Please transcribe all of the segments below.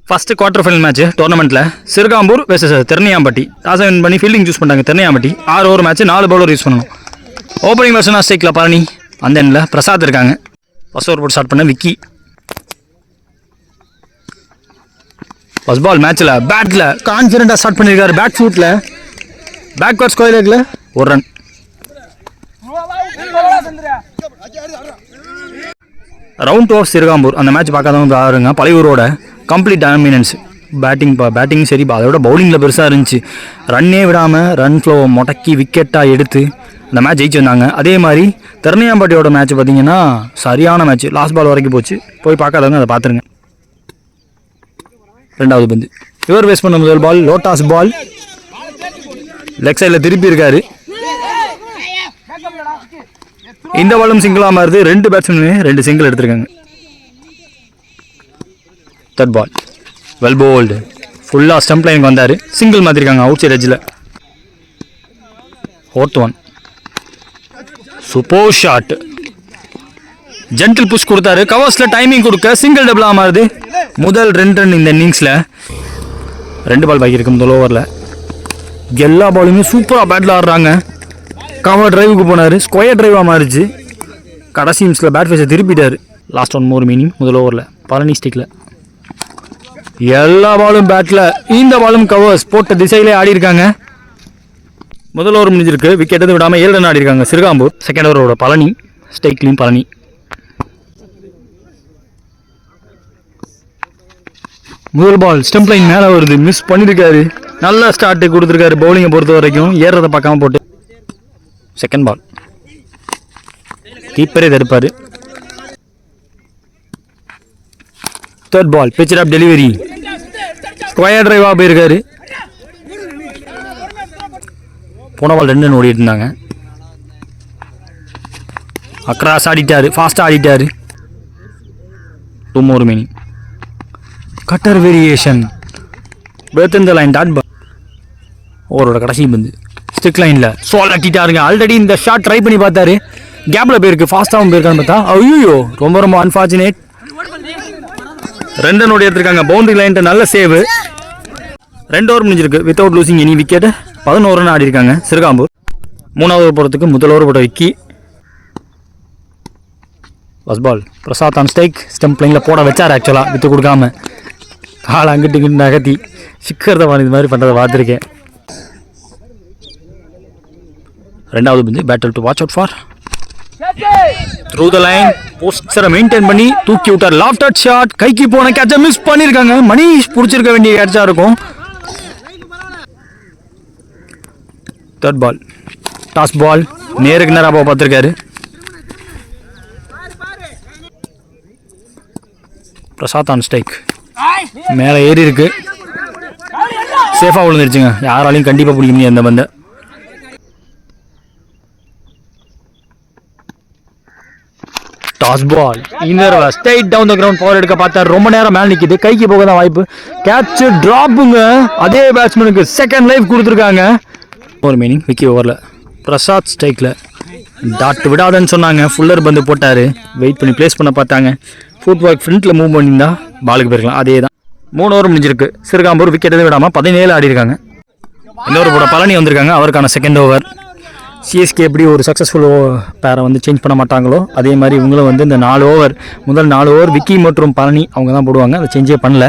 First quarter final match டோர்னமெண்ட்டில் Sirukambur versus Tirunelveli. Toss win பண்ணி fielding choose பண்ணாங்க Tirunelveli. 6 over match 4 bowler use பண்ணணும். Opening batsman ஸ்ட்ரைக்கில் பழனி, அந்த எண்ணில் பிரசாத் இருக்காங்க. ஃபர்ஸ்ட் ஓவர் போட்டு ஸ்டார்ட் பண்ண விக்கி. ஃபர்ஸ்ட் பால் மேட்ச்சில் பேட்டில் கான்ஃபிடென்ட்டாக ஸ்டார்ட் பண்ணியிருக்காரு. பேக் ஃபுட்டில் பேக்வர்ட் ஸ்கொயர் லெக்கில் ஒரு ரன். ரவுண்ட் ஆஃப் சிறுகாம்பூர் அந்த மேட்ச் பார்க்காதவங்க பாருங்க. பழையூரோட கம்ப்ளீட் டாமினன்ஸ். பேட்டிங் சரி, அதோட பவுலிங்கில் பெருசாக இருந்துச்சு. ரன்னே விடாமல் ரன் ஃப்ளோ முடக்கி விக்கெட்டாக எடுத்து அந்த மேட்ச் ஜெயிச்சு வந்தாங்க. அதே மாதிரி திருநெல்வேலியோட மேட்ச் பார்த்தீங்கன்னா சரியான மேட்ச், லாஸ்ட் பால் வரைக்கும் போச்சு. போய் பார்க்காதவங்க அதை பார்த்துருங்க. ரெண்டாவது பந்து இவர் வேஸ்ட் பண்ண முதல் பால் லோட்டாஸ் பால், லெக் சைடில் திருப்பி இருக்காரு. இந்த பாலும் சிங்கிளாக மாறுது. 2 பேட்ஸ்மேனுமே 2 சிங்கிள் எடுத்திருக்காங்க. தேர்ட் பால் வெல் போல்டு, ஃபுல்லாக ஸ்டம்ப் லைனுக்கு வந்தார். சிங்கிள் மாற்றிருக்காங்க அவுட் சைட் எட்ஜில். Fourth one super shot, gentle push கொடுத்தாரு. கவர்ஸில் டைமிங் கொடுக்க சிங்கிள் டபுளாக மாறுது. முதல் 2 ரன் இந்த இன்னிங்ஸில். 2 பால் பாக்கி இருக்கு முதல் ஓவரில். எல்லா பாலுமே சூப்பராக பேட்டில் ஆடுறாங்க. கவர் டிரைவுக்கு போனார், ஸ்கொயர் டிரைவாக மாறிச்சு. கடைசி நிமிஷத்தில் பேட் ஃபேஸை திருப்பிட்டார். லாஸ்ட் 1 more மீனிங் முதல் ஓவரில் பழனி ஸ்டிக்கில். எல்லா பாலும் பேட்டில், இந்த பாலும் கவர்ஸ் போட்ட திசையிலே ஆடி இருக்காங்க. முதல் ஓவர் முடிஞ்சிருக்கு, விக்கெட் எதுவும் விடாமல் 7 ரன் ஆடி இருக்காங்க சிறுகாம்பூர். செகண்ட் ஓவரோட பழனி ஸ்டைக்லையும் பழனி. முதல் பால் ஸ்டம்ப் லைன் மேலே வருது, மிஸ் பண்ணியிருக்காரு. நல்ல ஸ்டார்ட்டு கொடுத்துருக்காரு. பவுலிங்கை பொறுத்த வரைக்கும் ஏறுறதை பார்க்காம போட்டு. செகண்ட் பால் கீப்பரே தடுப்பார். Third ball pitcher off delivery, square டிரைவாக போயிருக்காரு. போன பால் 2 ரன் ஓடிட்டு இருந்தாங்க. அக்ராஸ் ஆடிட்டாரு, ஃபாஸ்ட்டாக ஆடிட்டாரு. 2 more மீனிங். கட்டர் வேரியேஷன் பேர்த் இந்த லைன் டாட் பால். ஓவரோட கடைசி பந்து ஸ்டிக் லைனில் சோல் அட்டிட்டாருங்க. ஆல்ரெடி இந்த ஷாட் ட்ரை பண்ணி பார்த்தாரு, கேப்பில் போயிருக்கு. ஃபாஸ்ட்டாகவும் போயிருக்கான்னு பார்த்தா ஐயோ ரொம்ப அன்ஃபார்ச்சுனேட். 2 ரன் ஓடி எடுத்திருக்காங்க. பவுண்டரி லைன்ட்டு நல்ல சேவு. 2 ஓவர் முடிஞ்சிருக்கு without losing any wicket. 11 run ஆடி இருக்காங்க சிறுகாம்பூர். 3வது ஓவர் போகிறதுக்கு முதல் ஓவர் போட்ட Vicky. First ball Prasad on strike. Stump லைனில் போட வச்சார். ஆக்சுவலாக வித்து கொடுக்காம கால் அங்கிட்டு இங்கிட்டு நகர்த்தி சிக்கிறத இது மாதிரி பண்ணுறதை பார்த்துருக்கேன். 2வது பந்து பேட்டல் to watch out for through the line. போஸ்டரை மெயின்டைன் பண்ணி தூக்கி விட்டார். லாஃப்டட் ஷாட், கைக்கு போன கேட்சை மிஸ் பண்ணியிருக்காங்க. மணிஷ் பிடிச்சிருக்க வேண்டிய கேட்சா இருக்கும். தேர்ட் பால் டாஸ் பால், நேருக்கு நேராக பார்த்துருக்காரு. பிரசாத் ஆன் ஸ்ட்ரைக், மேலே ஏறி இருக்கு. சேஃபாக விழுந்துருச்சுங்க. யாராலையும் கண்டிப்பாக பிடிக்க முடியாது அந்த பந்தை. டாஸ் பால் இந்த straight down the ground power எடுக்க பார்த்தார். ரொம்ப நேரம் மேலே நிற்கிது, கைக்கு போக தான் வாய்ப்பு. கேட்ச் டிராப்புங்க. அதே பேட்ஸ்மேனுக்கு செகண்ட் லைஃப் கொடுத்துருக்காங்க. ஒரு மீனிங் விக்கி ஓவரில் பிரசாத் ஸ்ட்ரைக்கில் டாட் விடாதன்னு சொன்னாங்க. ஃபுல்லர் பந்து போட்டார். வெயிட் பண்ணி பிளேஸ் பண்ண பார்த்தாங்க. ஃபுட் ஒர்க் ஃப்ரண்ட்டில் மூவ் பண்ணியிருந்தா பாலுக்கு போயிருக்கலாம். அதே தான். 3 ஓவர் முடிஞ்சிருக்கு சிறுகாம்பூர். விக்கெட் எதுவும் விடாமல் 17 ஆடி இருக்காங்க. இன்னொரு போட பழனி வந்திருக்காங்க. அவருக்கான செகண்ட் ஓவர். சிஎஸ்கே எப்படி ஒரு சக்ஸஸ்ஃபுல் பேரை சேஞ்ச் பண்ண மாட்டாங்களோ அதே மாதிரி இவங்களும் இந்த 4 ஓவர், முதல் 4 ஓவர் விக்கி மற்றும் பழனி அவங்க தான் போடுவாங்க. அதை சேஞ்சே பண்ணல.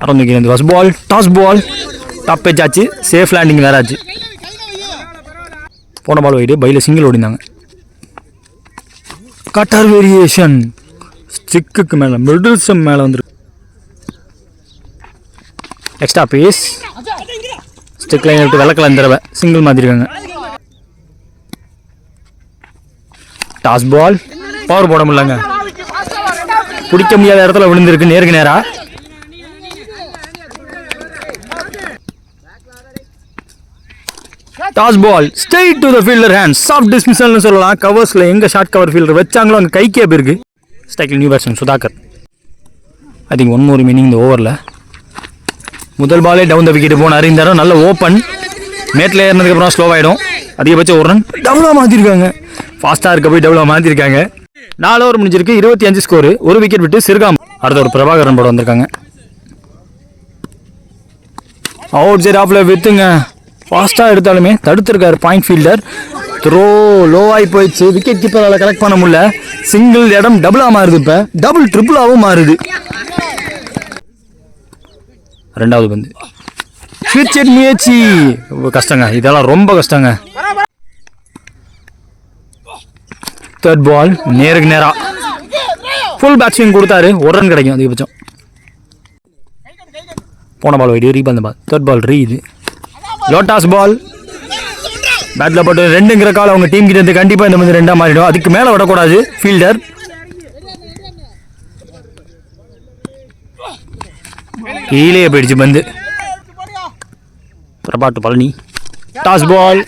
ஆரம்பிக்கிறது first ball toss ball, top edge ஆச்சு. சேஃப் லேண்டிங் வேற ஆச்சு. போன பால் வைடு, பையில் சிங்கிள் ஓடிந்தாங்க. கட்டர் வேரியேஷன் ஸ்டிக்கு மேலே மிடில் ஸ்டம் மேலே வந்துருக்கு. எக்ஸ்ட்ரா பேஸ், ஸ்டிக் லைன் விட்டு விளக்கலாம். இந்த தடவை சிங்கிள் மாற்றிருக்காங்க. டாஸ் பால் பவர் போட முடியலங்க. பிடிக்க முடியாத இடத்துல விழுந்திருக்கு நேருக்கு நேராக. Toss ball straight to the fielder hand. Soft டிஸ்மிசல்னு சொல்லலாம். கவர்ஸில் எங்கே ஷார்ட் கவர் ஃபீல்டர் வச்சாங்களோ அங்கே கைக்கே போயிருக்கு. ஸ்ட்ரைக்கில் new batsman Sudhakar. I think 1 more meaning இந்த ஓவரில். முதல் பாலே டவுன் த விக்கெட் போனார். இந்த இடம் நல்ல ஓப்பன். மேட்டில் ஏறினதுக்கப்புறம் ஸ்லோ ஆகிடும். அதிகபட்சம் 1 ரன். டபுளாக மாற்றிருக்காங்க. ஃபாஸ்ட்டாக இருக்க போய் டபுளாக மாற்றிருக்காங்க. 4 ஓவர் முடிஞ்சிருக்கு. 25 ஸ்கோரு. 1 விக்கெட் விட்டு சிறுகாம்பூர் அடுத்த ஒரு பிரபாகரன் போட வந்திருக்காங்க. அவுட் சைட் ஆஃப்ல வித்துங்க. ஃபாஸ்ட்டாக எடுத்தாலுமே தடுத்துருக்காரு பாயிண்ட் ஃபீல்டர். த்ரோ லோவாகி போயிடுச்சு. விக்கெட் கீப்பரால் கலெக்ட் பண்ண முடியல. சிங்கிள் இடம் டபுளாக மாறுது. இப்போ டபுள் ட்ரிபிளாகவும் மாறுது. ரெண்டாவது பந்து விக்கெட் முயற்சி. கஷ்டங்க, இதெல்லாம் ரொம்ப கஷ்டங்க. தேர்ட் பால் நேருக்கு நேரா ஃபுல் பேட் ஸ்விங் கொடுத்தாரு. ஒரு ரன் கிடைக்கும் அதிகபட்சம். போன பால் வைடு ரீபால் பால். தேர்ட் பால் இது லோட்டாஸ் பால். பேட்டில் போட்டு 2ங்கிற கால் அவங்க டீம் கிட்ட இருந்து கண்டிப்பாக இந்த மாதிரி 2ஆக மாறிடும். அதுக்கு மேலே விடக்கூடாது ஃபீல்டர். கீழே போயிடுச்சு பந்து. பிரபாட்டு பழனி டாஸ் பால்.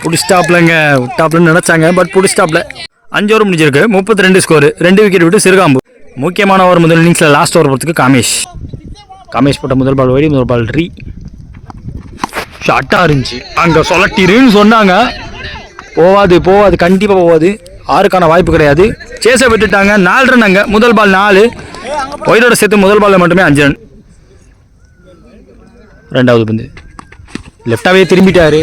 புடிஸ்டாப்லங்க. விட்டாப்லன்னு நினைச்சாங்க, பட் புடிஸ்டாப்ல. 5 ஓவர் முடிஞ்சிருக்கு. 32 ஸ்கோர். 2 விக்கெட் விட்டு சிறுகாம்பு. முக்கியமான ஓவர் முதல் இன்னிங்ஸில் லாஸ்ட் ஓவர் போகிறதுக்கு காமேஷ் போட்ட முதல் பால் வைடி, முதல் பால் ஷார்ட்டாக இருந்துச்சு. அங்கே சொல்லட்டிருன்னு சொன்னாங்க. போவாது கண்டிப்பாக போவாது. 6க்கான வாய்ப்பு கிடையாது. சேஸை விட்டுட்டாங்க. 4 ரன். அங்கே முதல் பால் 4. ஒயிடோட சேர்த்து முதல் பாலில் மட்டுமே 5 ரன். ரெண்டாவது பந்து லெஃப்டாகவே திரும்பிட்டாரு.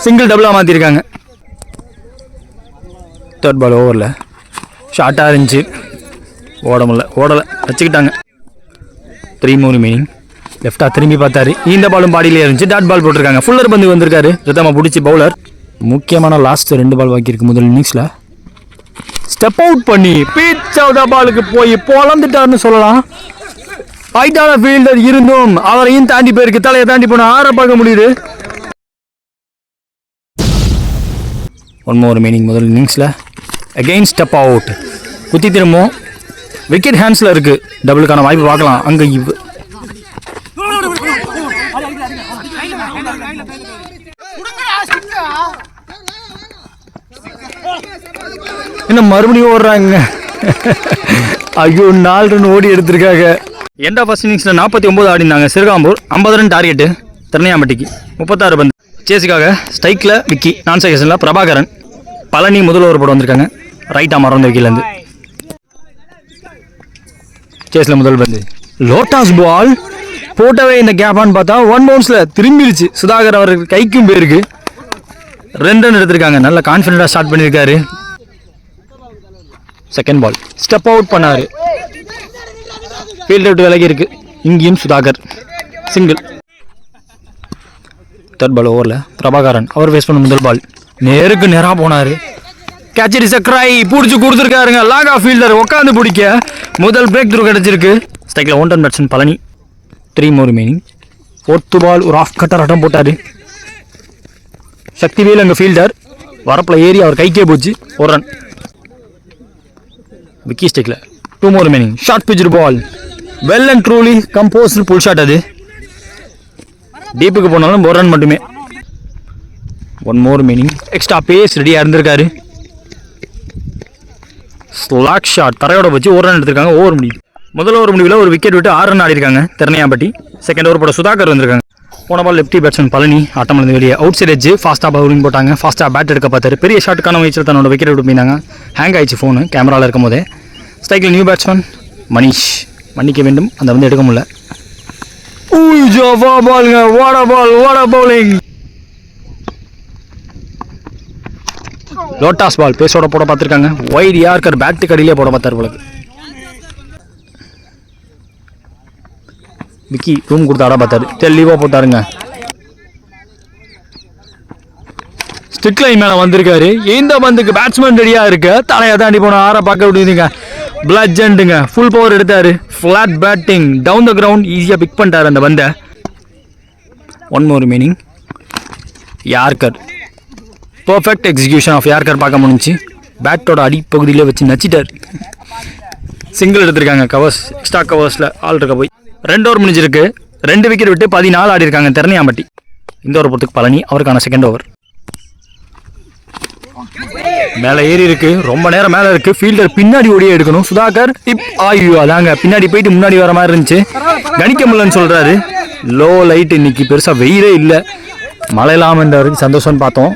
சிங்கிள் டபுளாக மாற்றிருக்காங்க. தேர்ட் பால் ஓவரில் ஷார்ட்டாக இருந்துச்சு. ஓடலை வச்சுக்கிட்டாங்க. 3 more remaining. லெஃப்டாக திரும்பி பார்த்தாரு. இந்த பாலும் பாடியிலே இருந்துச்சு. டாட் பால் போட்டிருக்காங்க. ஃபுல்லர் பந்து வந்திருக்காரு. ரிதமாக பிடிச்சி பவுலர். முக்கியமான லாஸ்ட் 2 பால் பாக்கியிருக்கு முதல் இன்னிங்ஸில். ஸ்டெப் அவுட் பண்ணி பீச் அவுட் பாலுக்கு போய் பொழந்துட்டாருன்னு சொல்லலாம். ஹைட்டான ஃபீல்டர் இருந்தும் அவரையும் தாண்டி போயிருக்கு. தலையை தாண்டி போன 6 பார்க்க முடியுது. 1 more remaining முதல் இன்னிங்ஸில். Again step out. குத்தி திரும்பும். விக்கெட் ஹேண்ட்ஸில் இருக்குது. டபுளுக்கான வாய்ப்பு பார்க்கலாம். அங்கே என்ன மறுபடியும் ஓடுறாங்க. ஐயோ 4 ரன் ஓடி எடுத்திருக்காங்க. எண்ட் ஆஃப் ஃபர்ஸ்ட் இன்னிங்ஸில் 49 ஆடினாங்க சிறுகாம்பூர். 50 ரன் டார்கெட்டு திருநெல்வேலிக்கு. 36 பந்து. சேஸுக்காக ஸ்ட்ரைக்கில் விக்கி, நான் செகஷனில் பிரபாகரன். பழனி முதல் ஓவர் போட வந்திருக்காங்க. ரைட்டாக மறந்த விக்கிலேருந்து. சேஸில் முதல் பந்து லோட்டாஸ் பால். போட்டவே இந்த கேப்பான்னு பார்த்தா 1 பவுன்ஸில் திரும்பிடுச்சு. சுதாகர் அவருக்கு கைக்கும் போயிருக்கு. 2 ரன் எடுத்திருக்காங்க. நல்ல கான்ஃபிடென்ட்டாக ஸ்டார்ட் பண்ணியிருக்காரு. செகண்ட் பால் ஸ்டெப் அவுட் பண்ணார். ஃபீல்டர் விட்டு விலகி இருக்கு. இங்கேயும் சுதாகர் சிங்கிள். தேர்ட் பால் ஓவரில் பிரபாகரன் அவர் ஃபேஸ் பண்ண முதல் பால் நேருக்கு நேராக போனார். Catcher is a cry. பிடிச்சி கொடுத்துருக்காருங்க. லாங் ஆஃப் ஃபீல்டர் உட்காந்து பிடிக்க முதல் பிரேக் த்ரூ கிடச்சிருக்கு. ஸ்ட்ரைக்கில் 1 run batsman Palani. 3 more remaining. 4th பால் ஒரு ஆஃப் கட்டர் அட்டம் போட்டார். சக்திவேல் அங்கே ஃபீல்டர் வரப்பில் ஏறி அவர் கைக்கே போச்சு. 1 ரன். விக்கி ஸ்டிக்கில் 2 more remaining. Short pitch ball. Well and truly composed pull shot. அது டீப்புக்கு போனாலும் 1 ரன் மட்டுமே. 1 more remaining. எக்ஸ்ட்ரா பேஸ் ரெடியாக இருந்திருக்காரு. ஸ்லாக் ஷாட் தரையோட வச்சு 1 ரன் எடுத்திருக்காங்க. ஓவர் முடியும். முதல் ஓவர் முடிவில் ஒரு விக்கெட் விட்டு 6 ரன் ஆடிருக்காங்க திருநெல்வேலி. செகண்ட் ஓவர் போட சுதாகர் வந்திருக்காங்க. போன பால் லெஃப்டி பேட்ஸ்மேன் பழனி ஆட்டமிழந்து வெளியே. அவுட் சைட் எட்ஜ் ஃபாஸ்ட்டாக பவுலிங் போட்டாங்க. ஃபாஸ்ட்டாக பேட் எடுக்க பார்த்தாரு. பெரிய ஷாட்டுக்கான முயற்சியில் தன்னோட விக்கெட் விட்டு போயிருந்தாங்க. ஹேங் ஆயிடுச்சு ஃபோனு கேமராவில் இருக்கும் போதே. ஸ்ட்ரைக்கில் நியூ பேட்ஸ்மேன் மணிஷ். மன்னிக்க வேண்டும், அந்த வந்து எடுக்க முடியல. பாலுங்க. வாட பவுலிங். லோட்டாஸ் பால் பேஸோட போட பார்த்துருக்காங்க. வைட் யார்கர் பேட்டு கடியிலே போட பார்த்தாரு போல. விக்கி ரூம் கொடுத்து ஆட பார்த்தாரு. தெளிவாக போட்டாருங்க. ஸ்டிக் லைன் மேலே வந்திருக்காரு. இந்த பந்துக்கு பேட்ஸ்மேன் ரெடியாக இருக்கு. தலையை தாண்டி போன 6 பார்க்க விடுவீங்க. பிளட்ஜெண்டுங்க ஃபுல் பவர் எடுத்தாரு. Flat batting down the ground ஈஸியாக பிக் பண்ணிட்டார் அந்த பந்தை. 1 more remaining. Yorker perfect execution of yorker பார்க்க முடிஞ்சு. பேட்டோட அடிப்பகுதியிலே வச்சு நச்சிட்டார். சிங்கிள் எடுத்திருக்காங்க. கவர்ஸ் எக்ஸ்ட்ரா கவர்ஸில் ஆள் இருக்க போய் 2 ஓவர் முடிஞ்சிருக்கு. 2 விக்கெட் விட்டு 14 ஆடி இருக்காங்க திருநெல்வேலி. இந்த ஓவர் பொறுத்துக்கு பழனி அவருக்கான செகண்ட் ஓவர். மேலே ஏறி இருக்கு. ரொம்ப நேரம் மேலே இருக்கு. ஃபீல்டர் பின்னாடி ஓடியே எடுக்கணும். சுதாகர் ஐயோ அதாங்க பின்னாடி போயிட்டு முன்னாடி வர மாதிரி இருந்துச்சு. கணிக்க முடியலன்னு சொல்றாரு. லோ லைட் இன்னைக்கு பெருசாக வெயிலே இல்லை. மழை இல்லாமல் இருந்தவருக்கு சந்தோஷம்னு பார்த்தோம்,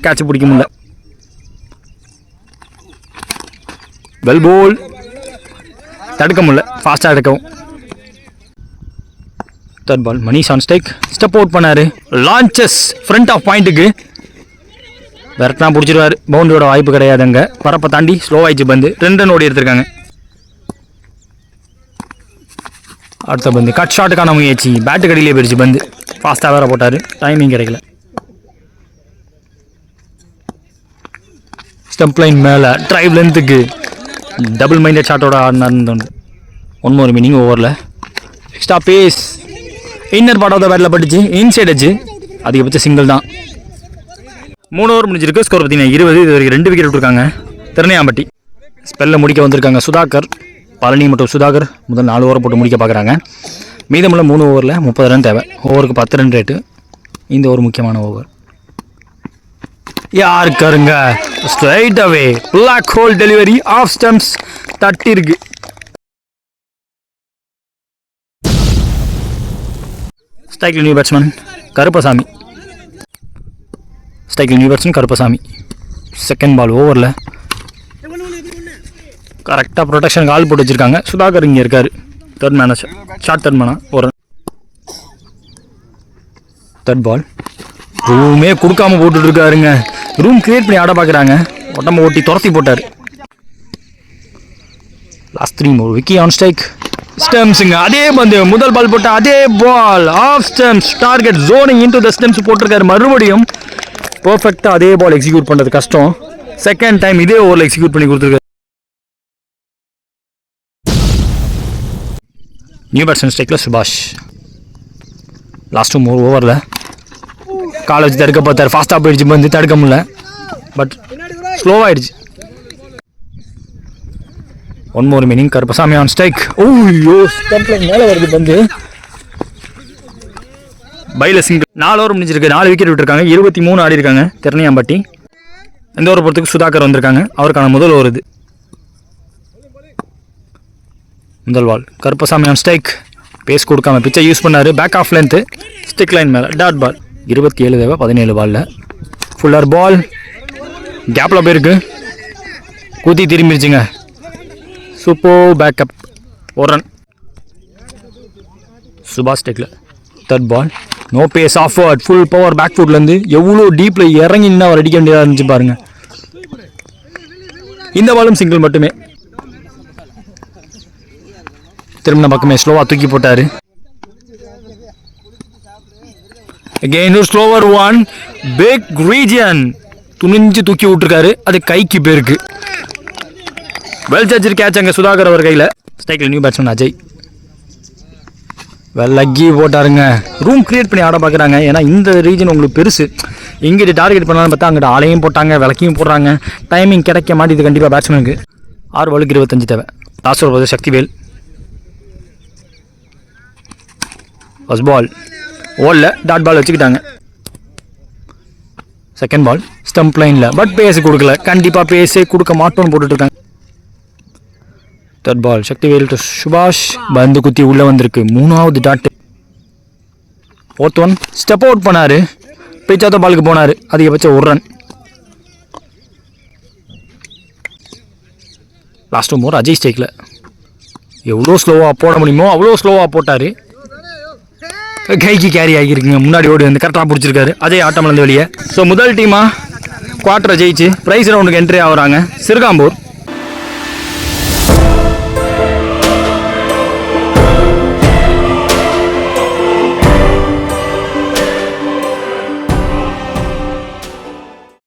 கேட்ச் பிடிக்க முடியல. வெல் போல், தடுக்க முடியல, ஃபாஸ்ட்டாக எடுக்கவும். Third ball Manish on strike, step out பண்ணார், லான்ச்சஸ் ஃப்ரண்ட் ஆஃப் பாயிண்ட்டுக்கு விரட்டினா பிடிச்சிருவார். பவுண்டரியோட வாய்ப்பு கிடையாது. அங்கே பரப்பை தாண்டி ஸ்லோ ஆயிடுச்சு பந்து, 2 ரன் ஓடி எடுத்திருக்காங்க. அடுத்த பந்து கட் ஷாட்டுக்கான முயற்சி, பேட்டு கடியிலே போயிடுச்சு பந்து, ஃபாஸ்ட்டாக வேற போட்டார், டைமிங் கிடைக்கல. ஸ்டம்ப் லைன் மேலே ட்ரைவ் லென்த்துக்கு டபுள் மைண்டட் ஷாட்டோட ஆடினார்னு தோணுது. 1 more மீனிங் ஓவரில் extra pace, inner part of the பேட்டில் பட்டுச்சு, இன்சைட் அச்சு, அதிகபட்ச சிங்கிள் தான். 3 ஓவர் முடிஞ்சிருக்கு. ஸ்கோர் பார்த்தீங்கன்னா 20. இது வரைக்கும் 2 விக்கெட் விட்டுருக்காங்க. திருநையாம்பட்டி ஸ்பெல்லில் முடிக்க வந்திருக்காங்க சுதாகர், பழனி மற்றும் சுதாகர் முதல் 4 ஓவர் போட்டு முடிக்க பார்க்குறாங்க. மீதமுள்ள 3 ஓவரில் 30 ரன் தேவை. ஓவருக்கு 10 ரன் ரேட்டு. இந்த ஒரு முக்கியமான ஓவர். யாருக்காருங்க straight away block hole delivery, off stumps தட்டி இருக்கு. ஸ்ட்ரைக்கில் நியூ பேட்ஸ்மேன் கருப்பசாமி. ஸ்ட்ரைக்கில் new batsman Karuppasamy. Second ball ஓவரில் கரெக்டாக ப்ரொடெக்ஷனுக்கு ஆள் போட்டு வச்சுருக்காங்க. சுதாகர் இங்கே இருக்கார், தேர்ட் மேனேஜர், ஷார்ட் தேர்ட் மேனா. ஒரு தேர்ட் பால் ரூமே கொடுக்காம போட்டுட்ருக்காருங்க. ரூம் கிரியேட் பண்ணி ஆட பார்க்குறாங்க, உடம்பு ஓட்டி துரத்தி போட்டார். Last 3 more. Vicky on strike, ஸ்டெம்ஸுங்க. அதே பந்து முதல் பால் போட்ட அதே ball, off stumps, target zoning into the stumps போட்டிருக்காரு. மறுபடியும் பர்ஃபெக்டாக அதே பால் எக்ஸிக்யூட் பண்ணுறது கஷ்டம். செகண்ட் டைம் இதே ஓவரில் எக்ஸிக்யூட் பண்ணி கொடுத்துருக்காரு. நியூ பேட்ஸ்மேன் ஸ்ட்ரைக்கில் சுபாஷ். லாஸ்ட் 2 more ஓவரில் காலை வச்சு தடுக்க பார்த்தார், ஃபாஸ்ட்டாக போயிடுச்சு பந்து, தடுக்க முடியல, பட் ஸ்லோவாகிடுச்சு. 1 more meaning Karuppasamy on strike. ஓய்யோ, ஸ்டம்ப் லைன் மேலே வருது பந்து, பைல சிங்கிள். 4 ஓவர் முடிஞ்சிருக்கு, 4 விக்கெட் விட்டுருக்காங்க. 23 ஆடி இருக்காங்க திருநையாம்பட்டி. இந்த ஓவர் பொறுத்துக்கு சுதாகர் வந்திருக்காங்க, அவருக்கான முதல் ஓவர் இது. முதல் ball Karuppasamy on strike, pace கொடுக்காம பிச்சை யூஸ் பண்ணார், back of length, stick line மேலே டாட் பால். 27 தேவை 17 பாலில். ஃபுல்லர் பால் கேப்பில் போயிருக்கு, குத்தி திரும்பிடுச்சுங்க. Super backup, 1 run. சுபாஷ் ஸ்ட்ரைக்கில் தேர்ட் பால், நோ பேஸ், ஆஃப்வர்ட், ஃபுல் பவர் பேக் ஃபுட்லேருந்து எவ்வளோ டீப்பில் இறங்கி நின்று அவர் அடிக்க வேண்டியதாக இருந்துச்சு பாருங்க. இந்த பாலும் சிங்கிள் மட்டுமே. திரும்பின பக்கமே ஸ்லோவாக தூக்கி போட்டார். Again slower one, big region துணிஞ்சு தூக்கி விட்டுருக்காரு, அது கைக்கு பேருக்கு. வெல் ஜட்ஜ் கேட்ச் அங்கே சுதாகர் அவர் கையில். ஸ்ட்ரைக்கில் நியூ பேட்ஸ்மேன் அஜய் வெள்ளக்கி போட்டாருங்க. ரூம் கிரியேட் பண்ணி ஆட பார்க்குறாங்க, ஏன்னா இந்த ரீஜன் உங்களுக்கு பெருசு. இங்கிட்டு டார்கெட் பண்ணலான்னு பார்த்தா அங்கிட்ட ஆளையும் போட்டாங்க, விளக்கையும் போடுறாங்க, டைமிங் கிடைக்க மாட்டேது கண்டிப்பாக பேட்ஸ்மேனுக்கு. 6 பாலுக்கு 25 தேவை. Last over Sakthivel. First ball ஓடல, டாட் பால் வச்சுக்கிட்டாங்க. செகண்ட் பால் ஸ்டம்ப் லைனில், பட் பேஸு கொடுக்கல, கண்டிப்பாக பேஸே கொடுக்க மாட்டோன்னு போட்டுட்ருக்காங்க. தேர்ட் பால் சக்திவேல் டு சுபாஷ், பந்து குத்தி உள்ளே வந்திருக்கு, 3வது dot. Fourth one step out பண்ணார், பிச்சாத்த பாலுக்கு போனார், அதிகபட்சம் 1 ரன். லாஸ்ட் ஓவர் அஜய் ஸ்ட்ரைக்கில் எவ்வளோ ஸ்லோவாக போட முடியுமோ அவ்வளோ ஸ்லோவாக போட்டார், கைக்கு கேரி ஆகியிருக்குங்க. முன்னாடி ஓடி வந்து கரெக்டாக பிடிச்சிருக்காரு. அஜய் ஆட்டம் வந்து வெளியே. ஸோ முதல் டீமாக குவார்ட்டரை ஜெயிச்சு ப்ரைஸ் ரவுண்டுக்கு என்ட்ரி ஆகுறாங்க சிறுகாம்பூர்.